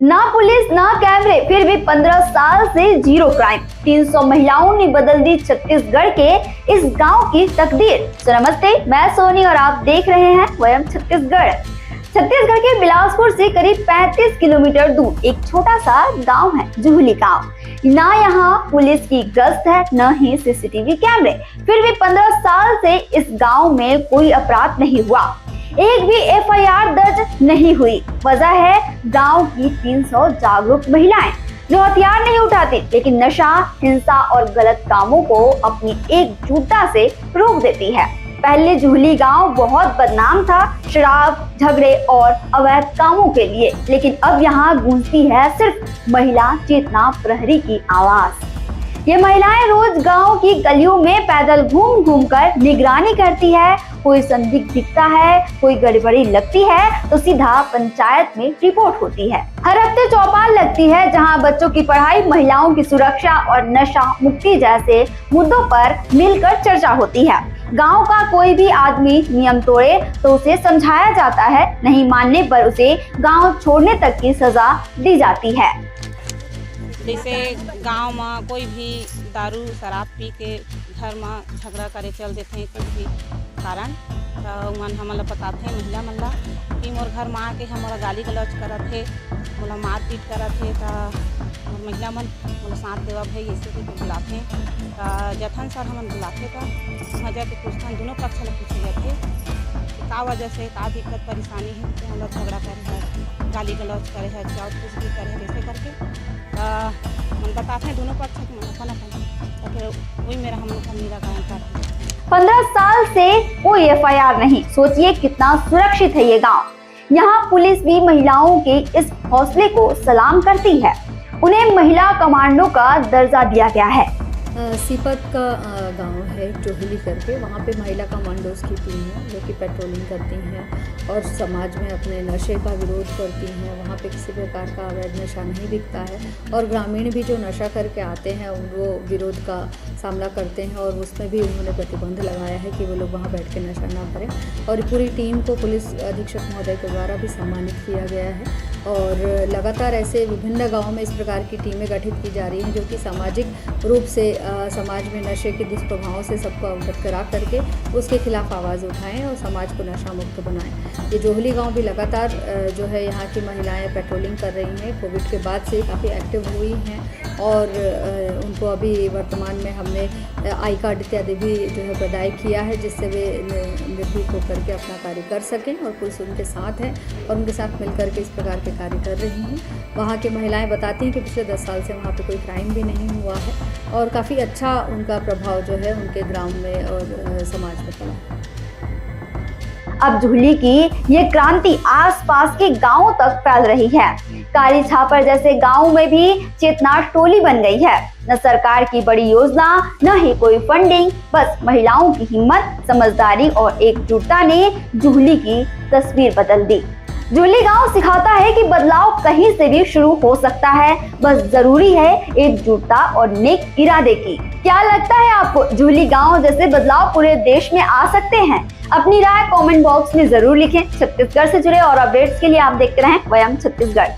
ना पुलिस ना कैमरे, फिर भी 15 साल से जीरो क्राइम। 300 महिलाओं ने बदल दी छत्तीसगढ़ के इस गांव की तकदीर। तो नमस्ते, मैं सोनी और आप देख रहे हैं वयम छत्तीसगढ़। छत्तीसगढ़ के बिलासपुर से करीब 35 किलोमीटर दूर एक छोटा सा गांव है जुहली गांव। ना यहाँ पुलिस की गश्त है, न ही सीसीटीवी कैमरे, फिर भी 15 साल से इस गांव में कोई अपराध नहीं हुआ, एक भी एफआईआर दर्ज नहीं हुई। वजह है गांव की 300 जागरूक महिलाएं जो हथियार नहीं उठाती, लेकिन नशा, हिंसा और गलत कामों को अपनी एकजुटता से रोक देती है। पहले जुहली गांव बहुत बदनाम था शराब, झगड़े और अवैध कामों के लिए, लेकिन अब यहाँ गूंजती है सिर्फ महिला चेतना प्रहरी की आवाज। ये महिलाएं रोज गांव की गलियों में पैदल घूम घूम कर निगरानी करती है। कोई संदिग्ध दिखता है, कोई गड़बड़ी लगती है तो सीधा पंचायत में रिपोर्ट होती है। हर हफ्ते चौपाल लगती है जहां बच्चों की पढ़ाई, महिलाओं की सुरक्षा और नशा मुक्ति जैसे मुद्दों पर मिलकर चर्चा होती है। गांव का कोई भी आदमी नियम तोड़े तो उसे समझाया जाता है, नहीं मानने पर उसे गांव छोड़ने तक की सजा दी जाती है। जैसे गांव में कोई भी दारू शराब पी के घर में झगड़ा करे चल देते हैं, कुछ भी कारण तो मन हमला बताते महिला मन ला कि मोर घर में आके हमारा गाली गलौज करत है, मोला मार पीट करत है। तो महिला मन मोला साथ देवा भाई ऐसे भी बुलाते हैं। जथन सर हमन बुलाते तो मजा के पूछते, दोनों पक्ष ला पूछे जाते का वजह से का दिक्कत परेशानी है, तो हम लोग झगड़ा करे है, गाली गलौज करे है, चाउ कुछ भी करे है, वैसे करके मन बताते हैं दोनों पक्ष की मन अपन वही मेरा हम लोग निराकरण करते हैं। 15 साल से कोई एफआईआर नहीं। सोचिए कितना सुरक्षित है ये गांव। यहाँ पुलिस भी महिलाओं के इस हौसले को सलाम करती है। उन्हें महिला कमांडो का दर्जा दिया गया है। सीपत का गांव है जोहली करके, वहाँ पे महिला कमांडोज की टीम है जो कि पेट्रोलिंग करती हैं और समाज में अपने नशे का विरोध करती हैं। वहाँ पे किसी प्रकार का अवैध नशा नहीं बिकता है और ग्रामीण भी जो नशा करके आते हैं वो विरोध का सामना करते हैं और उसमें भी उन्होंने प्रतिबंध लगाया है कि वो लोग वहाँ बैठ के नशा ना करें। और पूरी टीम को पुलिस अधीक्षक महोदय के द्वारा भी सम्मानित किया गया है और लगातार ऐसे विभिन्न गाँवों में इस प्रकार की टीमें गठित की जा रही हैं जो कि सामाजिक रूप से समाज में नशे के दुष्प्रभावों से सबको अवगत करा करके उसके खिलाफ आवाज़ उठाएं और समाज को नशा मुक्त बनाएं। ये जोहली गांव भी लगातार जो है यहाँ की महिलाएं पेट्रोलिंग कर रही हैं। कोविड के बाद से काफ़ी एक्टिव हुई हैं और उनको अभी वर्तमान में हमने आई कार्ड इत्यादि भी जो है प्रदाय किया है जिससे वे निर्भीक होकर के अपना कार्य कर सकें और पुलिस उनके साथ है और उनके साथ मिलकर के इस प्रकार के कार्य कर रही हैं। वहाँ की महिलाएँ बताती हैं कि पिछले 10 साल से वहाँ पर कोई क्राइम भी नहीं हुआ है और काफ़ी अच्छा उनका प्रभाव जो है उनके ग्राम में और समाज में पड़ा है। अब जुहली की ये क्रांति आसपास के गांवों तक फैल रही है। काली छापर जैसे गांव में भी चेतना टोली बन गई है। न सरकार की बड़ी योजना, न ही कोई फंडिंग, बस महिलाओं की हिम्मत, समझदारी और एकजुटता ने जुहली की तस्वीर बदल दी। जुहली गांव सिखाता है कि बदलाव कहीं से भी शुरू हो सकता है, बस जरूरी है एकजुटता और नेक इरादे की। क्या लगता है आपको, जुहली गांव जैसे बदलाव पूरे देश में आ सकते हैं? अपनी राय कमेंट बॉक्स में जरूर लिखें। छत्तीसगढ़ से जुड़े और अपडेट्स के लिए आप देखते रहें वयम छत्तीसगढ़।